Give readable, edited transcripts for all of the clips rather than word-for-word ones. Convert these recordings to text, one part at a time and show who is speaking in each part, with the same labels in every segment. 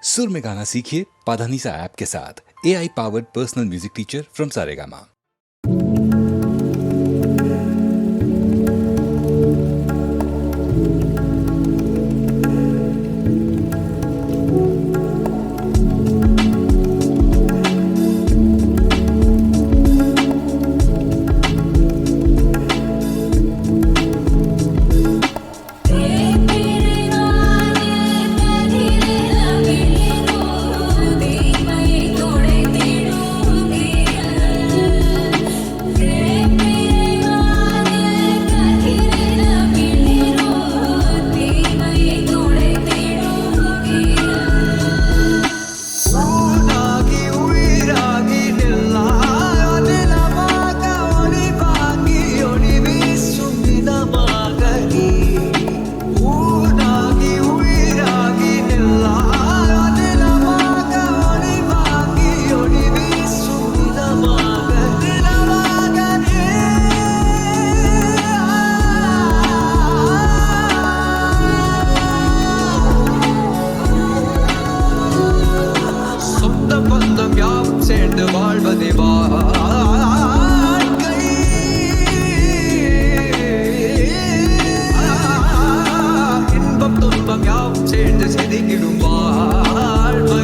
Speaker 1: सुर में गाना सीखिए पाधानीसा ऐप के साथ। AI powered personal music teacher from Saregama.
Speaker 2: சேர்ந்து வாழ்வதே வாழ்க்கை. இன்பம் துன்பம் யாவும் சேர்ந்து செதுக்கிடும் வாழ்வை.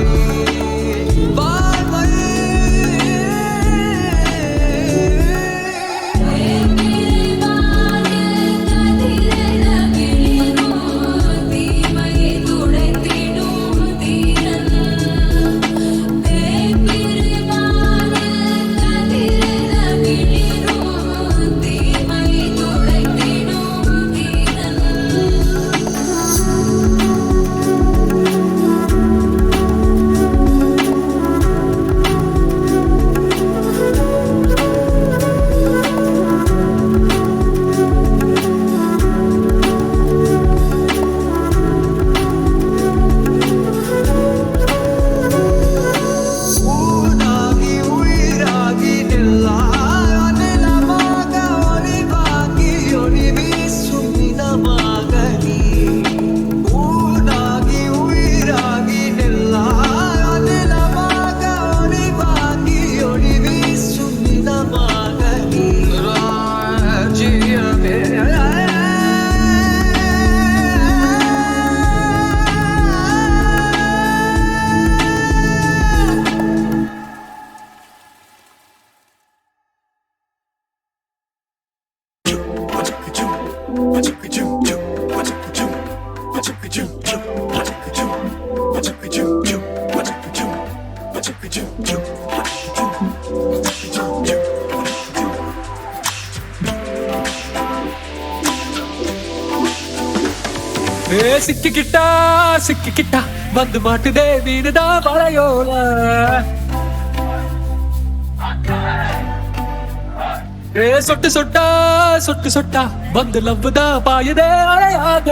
Speaker 3: சிக்கிக்கிட்டா வந்து மாட்டுதே வீடுதா மழையோல. சொட்டு சொட்டா சொட்டு சொட்டா வந்து லவ்வுதா பாயுதே அழையாக.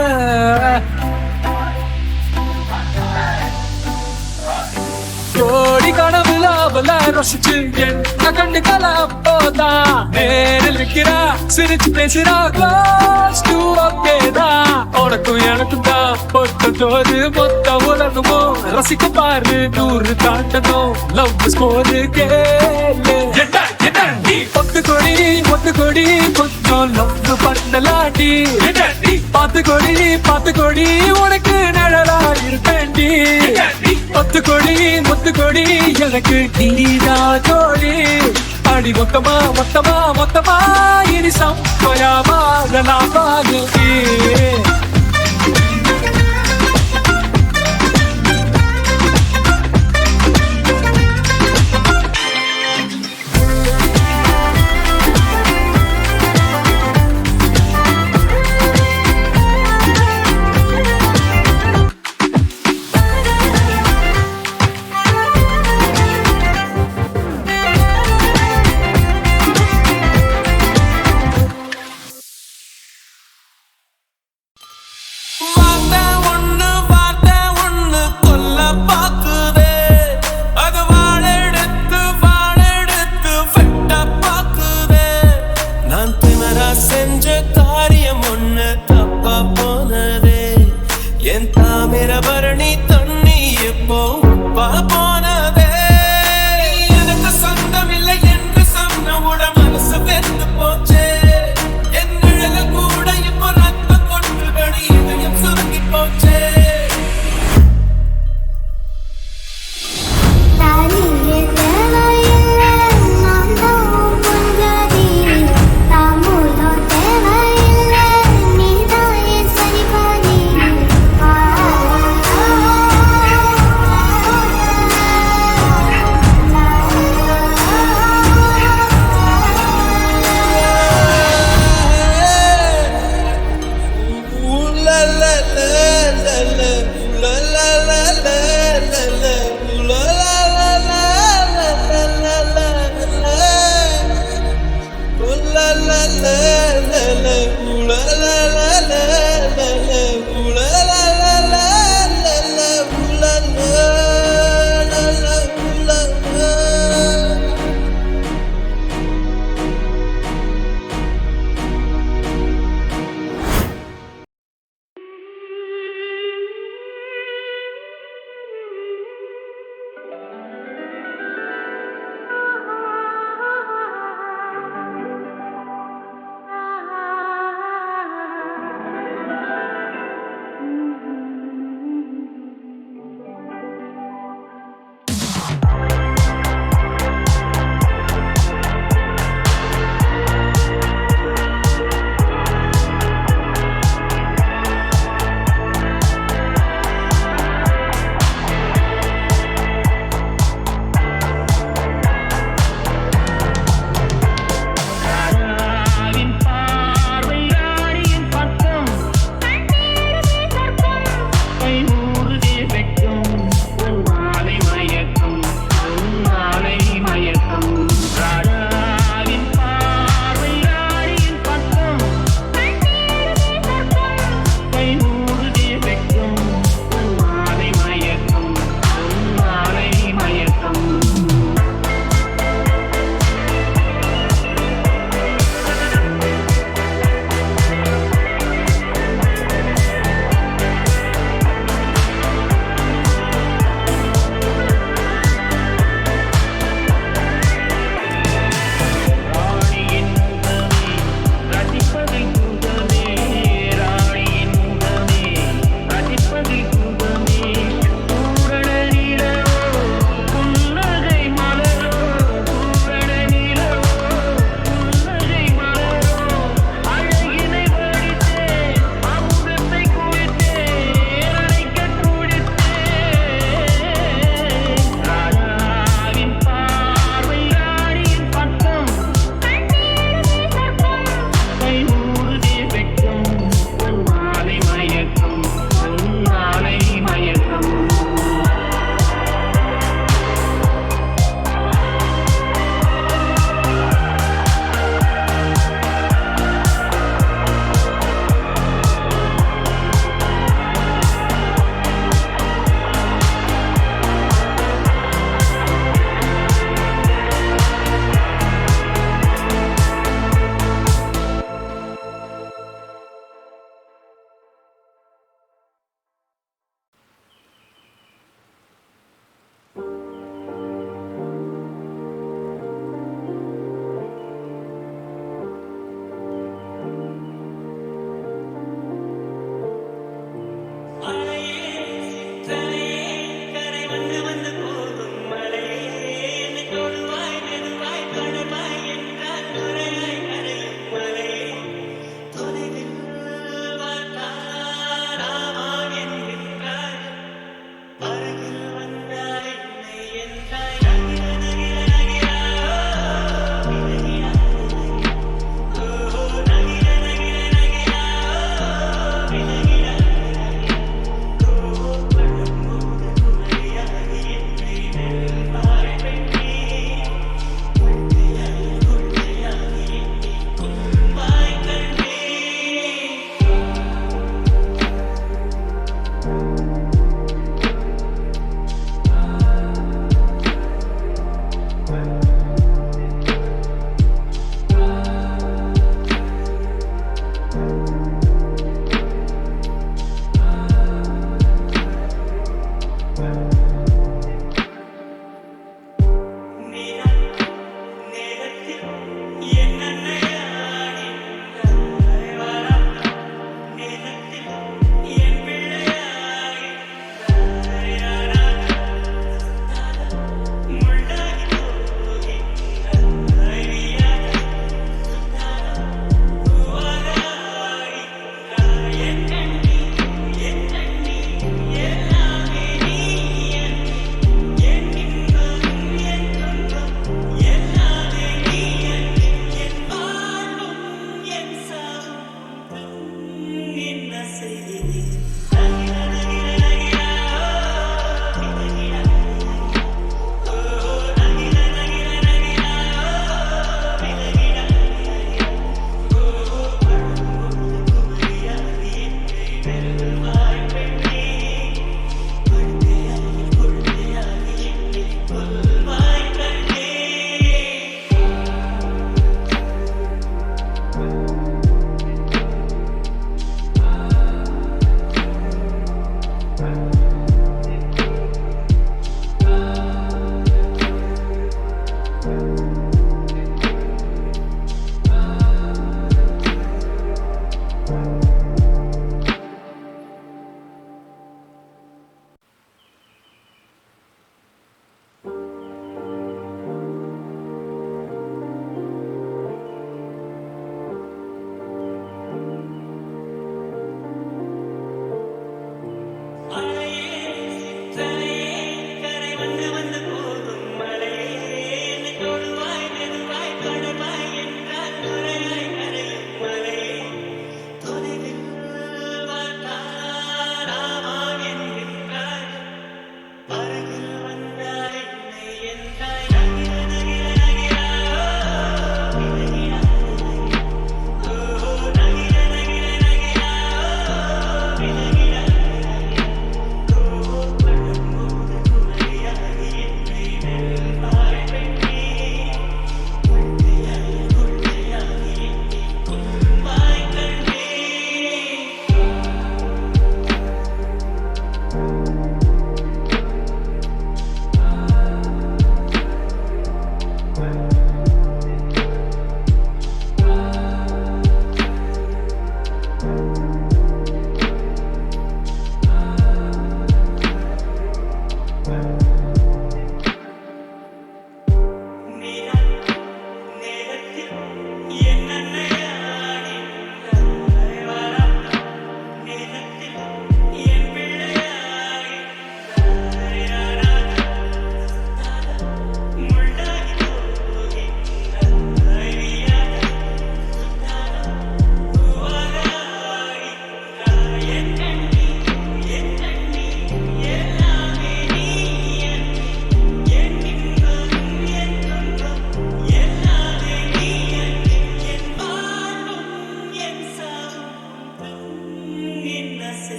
Speaker 3: கோடி கனவுல அவள ரசிச்சு என்ன கண்டுக்கலாம் போதா. நேரில் நிக்கிறா சிரிச்சு பேசுறா close to okay தான். உனக்கும் எனக்கும் தான் பொத்ததோடு மொத்த உலகமோ ரசிக்க பாரு 100 தாண்டனும் லவ் ஸ்கோரு கேளு. ஒத்து கொடி கொஞ்சம் லவ் பண்ணலாண்டி. பார்த்து கொடி உனக்கு நிழலா இருப்பேன்டி. ஒத்து கொடி எனக்கு நீதா ஜோடி. அடி மொத்தமா இனி சம்பயாமா பாகு.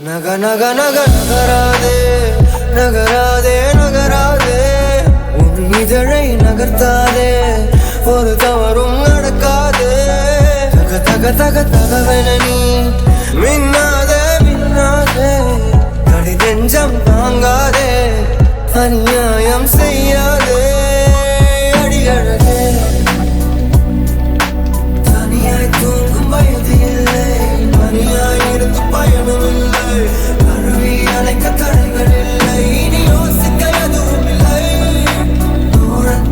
Speaker 4: நக நக நக நகராதே நகராதே நகராதே உன் இதழை நகர்த்தாதே ஒரு தவறும் நடக்காதே தக தக தக தகவென நீ மின்னாதே மின்னாதே தடி நெஞ்சம் தாங்காதே அநியாயம் செய்யாதே அடியழகே தனியாய் தூங்கும் வயது இல்லை மணியாய் எடுத்து பயணம் இல்லை அருவி அணைக்க தடைகள் இல்லை இனி யோசிக்க எதுவும் இல்லை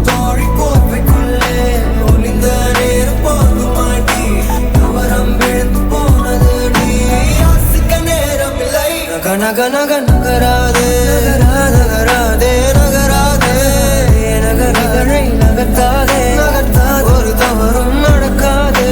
Speaker 4: தோழி போர்வைக்குள்ளே ஒளிந்த நேரம் போதுமாடி தவறம் விழுந்து போனது நீ யோசிக்க நேரம் இல்லை நக நக நக நகராதே நகராதே நகராதே நகரிதழை நகர்த்தாதே நகர்த்தாதே ஒரு தவறும் நடக்காதே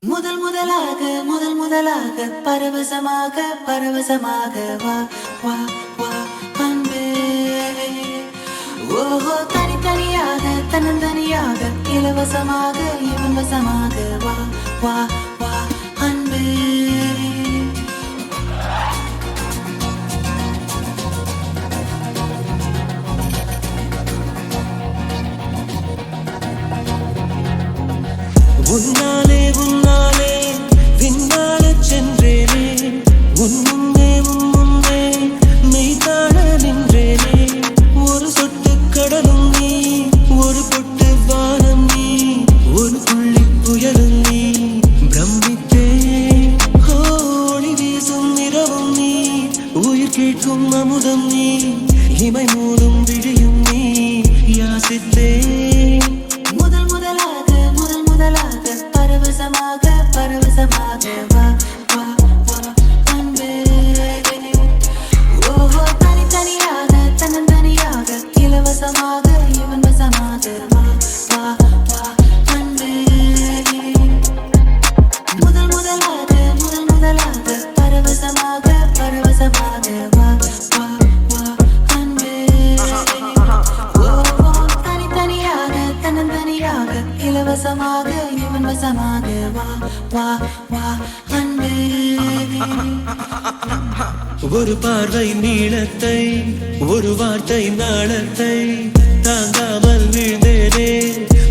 Speaker 5: முதல் முதலாக பரவசமாக வா வா வா அன்பே ஓஹோ தனித்தனியாக தன்னந்தனியாக இலவசமாக இவன் வசமாக வா வா வா அன்பே
Speaker 6: உன்னாலே உன்னாலே விண்ணாலச் சென்றேனே உன் முன்னே மெய் காண நின்றேனே ஒரு சொட்டு கடலும் நீ ஒரு பொட்டு வானம் நீ ஒரு புள்ளி புயலும் நீ பிரமித்தே ஒளி வீசும் இரவும் நீ உயிர் கேட்கும் அமுதம் நீ இமை மூடும் விழியும் நீ யாசித்தே பரவசமாக வா வா வா அன்பே ஓஹோ தனித்தனியாக தன்னந்தனியாக இலவசமாக இவன் வசமாக வா வா வா அன்பே முதலாக பரவசமாக வா வா வா அன்பே ஓஹோ தனித்தனியாக தன்னந்தனியாக இலவசமாக இவன் வசமாக வா வா வா அன்பே ஒரு பார்வை நீளத்தை ஒரு வார்த்தை நாளத்தை தாங்காமல் வீழ்ந்தேனே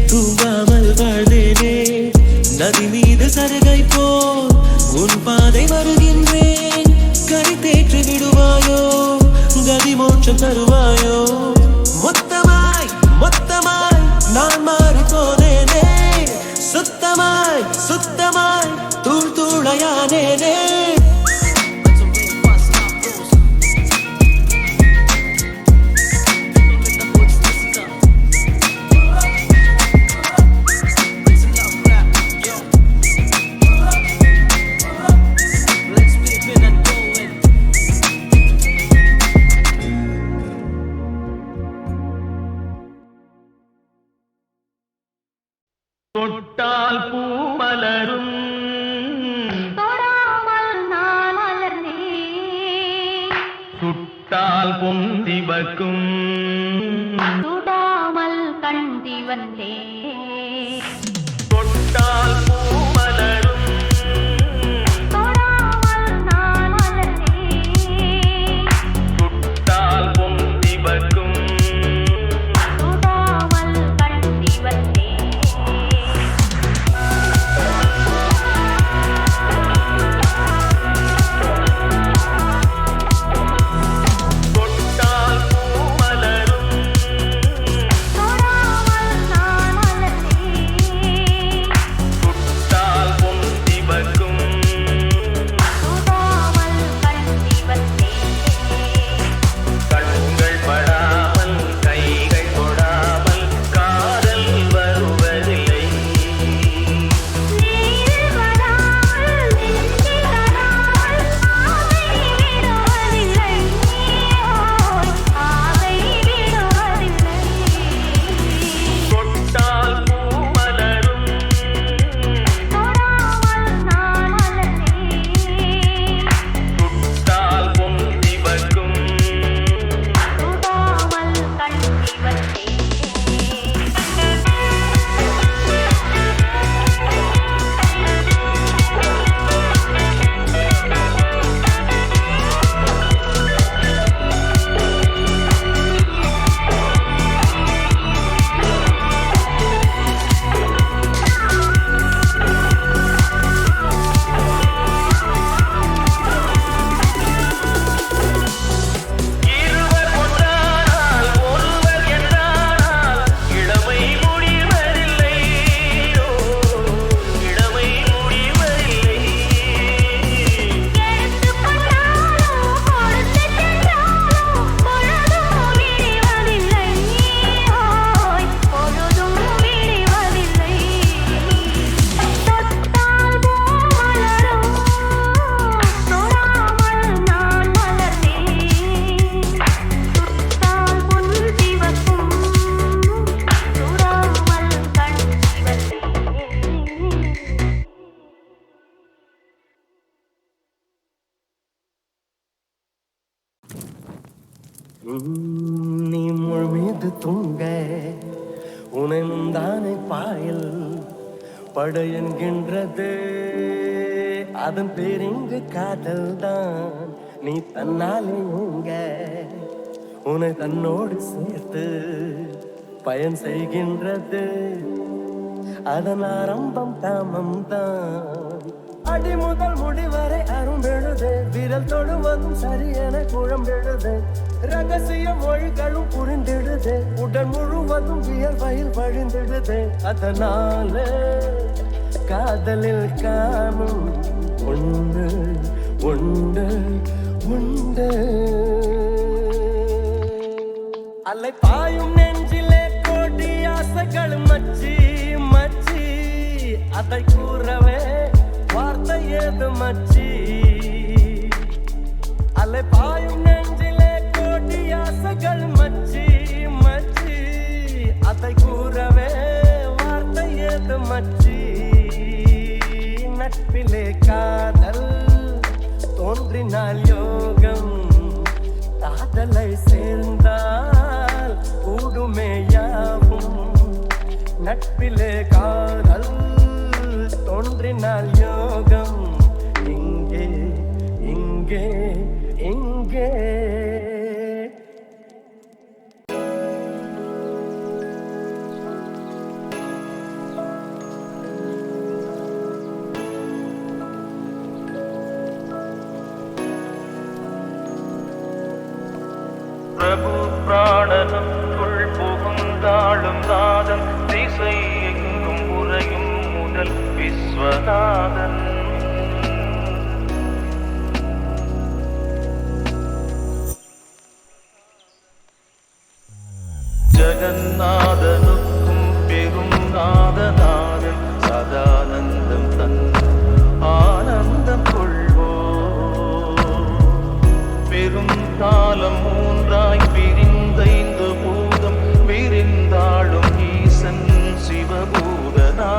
Speaker 6: தூங்காமல் வாழ்ந்தேனே நதி மீது சருகை போல் உன் பாதை வருகின்றேன் கரை தேற்றி விடுவாயோ கதி மோட்சம் தருவாயோ மொத்தமாய் மொத்தமாய் நான் மாறி போனேனே சுத்தமாய் சுத்தமாய் தூள் தூளையானேனே தொட்டால் பூ மலரும்
Speaker 7: தொடாமல் நான் மலர்ந்தேன்
Speaker 6: சுட்டால் பொந்தி வக்கும்
Speaker 7: சுடாமல் கண்டி வந்தேன்
Speaker 6: தொட்டால் பூ மலரும்
Speaker 7: தொடாமல் நான் மலர்ந்தேன்
Speaker 6: சுட்டால் பொந்தி வக்கும்
Speaker 7: சுடாமல் கண்டி வந்தேன்
Speaker 6: தொட்டால் பூ மலரும்
Speaker 7: தொடாமல் நான் மலர்ந்தேன்
Speaker 6: சுட்டால் பொந்தி வக்கும்
Speaker 7: சுடாமல் கண்டி வந்தேன்
Speaker 6: கண்கள் படாமல் கைகள் தொடாமல் காதல் வருவதில்லை
Speaker 7: நீர் வராமல் நெஞ்சில் வராமல் ஆசை விடுவதில்லை ஆசை விடுவதில்லை
Speaker 6: தொட்டால் பூ மலரும்
Speaker 7: தொடாமல் நான் மலர்ந்தேன்
Speaker 6: சுட்டால் பொந்தி வக்கும்
Speaker 7: சுடாமல் கண்டி வந்தேன்
Speaker 6: இருவர் ஒன்றானால் ஒருவர் என்றானால் இளமை முடிவதில்லை இளமை முடிவதில்லை
Speaker 7: எடுத்து கொண்டாலும் கொடுத்து சென்றாலும் பொழுதும் விடுவதில்லை பொழுதும் விடுவதில்லை தொட்டால் பூ மலரும் தொடாமல் நான் மலர்ந்தேன் சுட்டால் பொந்தி வக்கும் சுடாமல் கண்டி வந்தேன்
Speaker 6: நீ முள் மீது தூங்க உனை முந்தானை பாயல் பட என்கின்றது அதன் பேரிங்கு காதல் தான் நீ தன்னாலே உங்க உன்னை தன்னோடு சேர்த்து பயன் செய்கின்றது அதன் ஆரம்பம் தாமம் தான் அடி முதல் முடிவரை அரும்பெழுது விரல் தொடுவதும் சரியென குழம்பெழுது ரகசிய மொழிகளும் புரிந்திடுது உடல் முழுவதும் வியர்வையில் வழிந்திடுது அதனால காதலில் காணும் உண்டு உண்டு உண்டு அலை பாயும் நெஞ்சிலே கோடி ஆசைகள் மச்சி மச்சி அதை கூறவே வார்த்தை ஏது மச்சி அலை பாயும் நெஞ்சிலே கோடி ஆசைகள் மச்சி மச்சி அதை கூறவே வார்த்தை ஏது மச்சி நட்பிலே காதல் தோன்றினால் யோகம் காதலை சேர்ந்தால் கூடுமே யாவும் நட்பிலே காதல் தோன்றினால் யோகம் இங்கே இங்கே இங்கே பிரபு பிராணனுக்குள் புகுந்தாளும் நாதன் திசை எங்கும் உறையும் முதல் விஸ்வநாதன் ஜகநாதனுக்கும் பெரும் நாதநாதன் சதானந்தம் தன் ஆனந்தம் கொள்வோ பெரும் காலம் மூன்றாய் பிரிந்தைந்து பூதம் விரிந்தாளும் ஈசன் சிவபூதனா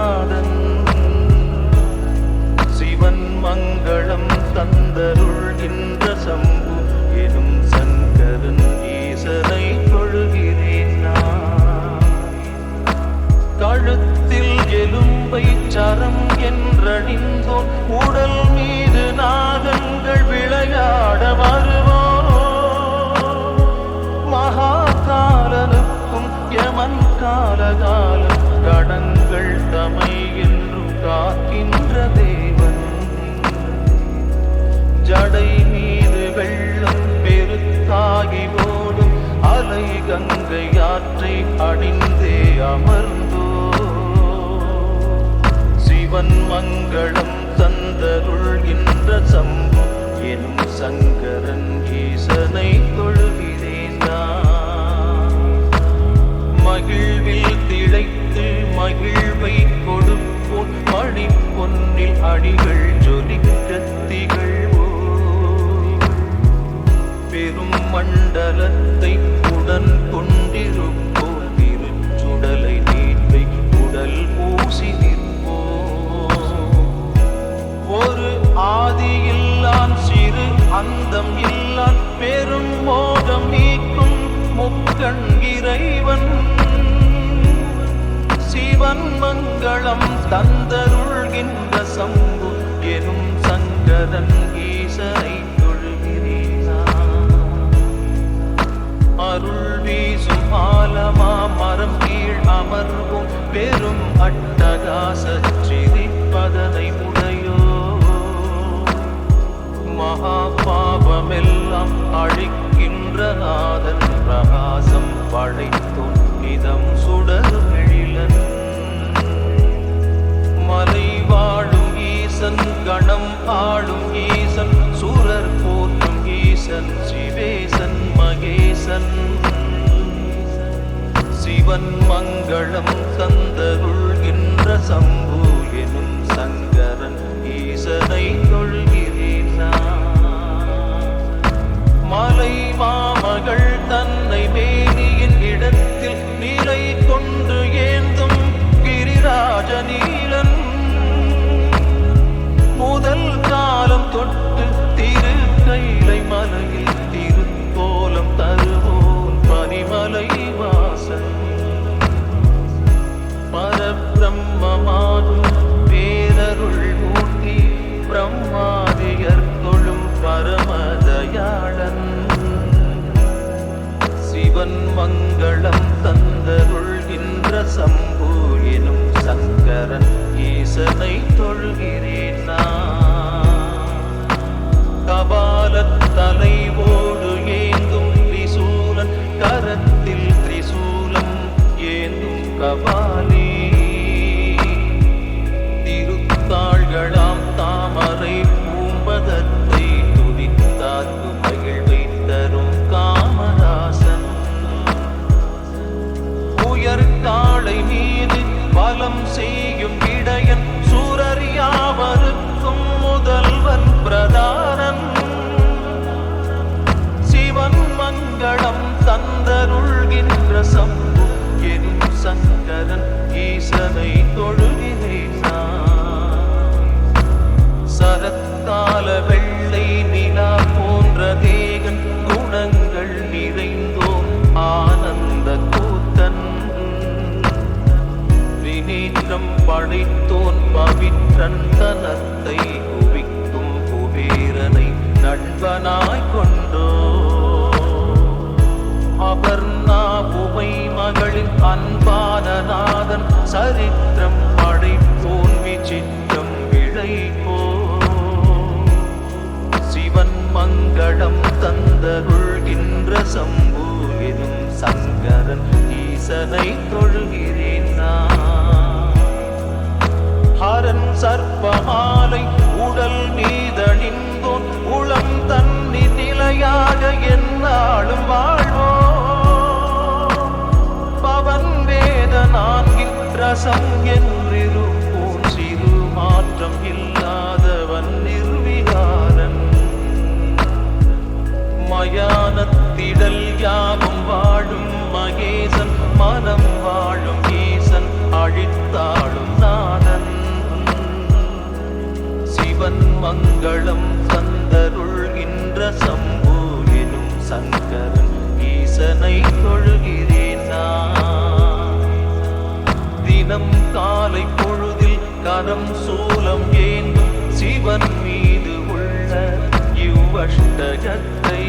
Speaker 6: காலகாலம் கடங்கள் தமை என்றும் காக்கின்ற தேவன் ஜடை மீது வெள்ளம் பெருத்தாகி ஓடும் அலை கங்கை ஆற்றை அணிந்தே அமர்ந்தோ சிவன் மங்களம் தந்தருள்கின்ற சம்பு எனும் சங்கரன் ஈசனை தொழுகிறேன் மகிழ்வில் திளைத்து மகிழ்வை கொடுப்போன் மணி பொன்னில் அடிகள் ஜொலிக்க திகழ்வோ பெரும் மண்டலத்தை உடன் கொண்டிருப்போம் திருச்சுடலை நீட்டை உடல் பூசி நிற்போ ஒரு ஆதியில்லான் சிறு அந்தம் இல்லான் பெரும் மோகம் நீக்கும் முக்கண் இறைவன் சிவன் மங்களம் தந்தருள்கின்ற சம்பு எனும் சங்கரன் ஈசனை அருள் வீசும் ஆலமா மரம் கீழ் அமர்வும் பெரும் அட்டகாச சிரிப்பதனை உடையோ மகா பாவமெல்லாம் அழிக்கின்ற நாதன் பிரகாசம் படைத்தும் இதம் சுடரும் எழிலன் மலை வாழும் ஈசன் கணம் ஆளும் ஈசன் சூரர் போற்றும் ஈசன் சிவேசன் மகேசன் சிவன் மங்களம் தந்தருள்கின்ற சம்பு எனும் சங்கரன் ஈசனை தொழுகிறேன் மலை மாமகள் தன்னை மேனியின் இடத்தில் நிலை கொண்டு ஏந்தும் கிரிராஜ நீலன் முதல் காலம் தொட்டு திரு கைலை மலையில் திருக்கோலம் தருவோன் பனிமலை வாசன் பரபிரம்மமாகும் பேரருள் ஊட்டி பிரம்மாதியர் தொழும் பரமதயாளன் சிவன் மங்களம் தந்தருள்கின்ற சம்பு எனும் சங்கரன் ஈசனை தொழுகிறேன் கபாலத்தலைவோடு ஏந்தும் திரிசூலன் கரத்தில் திரிசூலம் ஏந்தும் கபாலி திருத்தாள்களாம் தாமரை பூம்பதத்தை துதித்தாக்கு மகிழ்வை தரும் காமராசன் உயர் காளை மீது பலம் செய்யும் இடையன் சூரர் யாவருக்கும் முதல்வன் பிரதானன் சிவன் மங்களம் தந்தருள்கின்ற சம்பு எனும் சங்கரன் ஈசனை தொழுகிறேன் சரத்கால வெள்ளை நிலா போன்ற தேகன் குணங்கள் நிறைந்தோம் ஆனந்த கூத்தன் வினேற்றம் படைத்தோன் பவிற்றன் தனத்தை குவிக்கும் குபேரனை நண்பனாய் கொண்டோ அபர்ணா புவை மகளின் அன்பான நாதன் சரித்திரம் படைப்போன் விசித்திரம் விளைப்போ சிவன் மங்களம் தந்தருள்கின்ற சம்பு எனும் சங்கரன் ஈசனை தொழுகிறேன் ஹரன் சர்ப்பமாலை உடல் மீதணிந்தோன் உளம் தன்னி நிலையாக என்னாலும் வாழ்வோ பவன் வேத நான்கின் ரசம் என்றிருப்போன் சிறு மாற்றம் இல்லாதவன் நிர்விகாரன் மயானத்திடல் யாவும் வாழும் மகேசன் மனம் வாழும் ஈசன் அழித்தாளும் நாதன் சிவன் மங்களம் தந்தருள்கின்ற சம்பு எனும் சங்கரன் ஈசனை தொழுகிறேன் தினம் காலை பொழுதில் கரம் சூலம் ஏந்தும் சிவன் மீது உள்ள இவ்வஷ்டகத்தை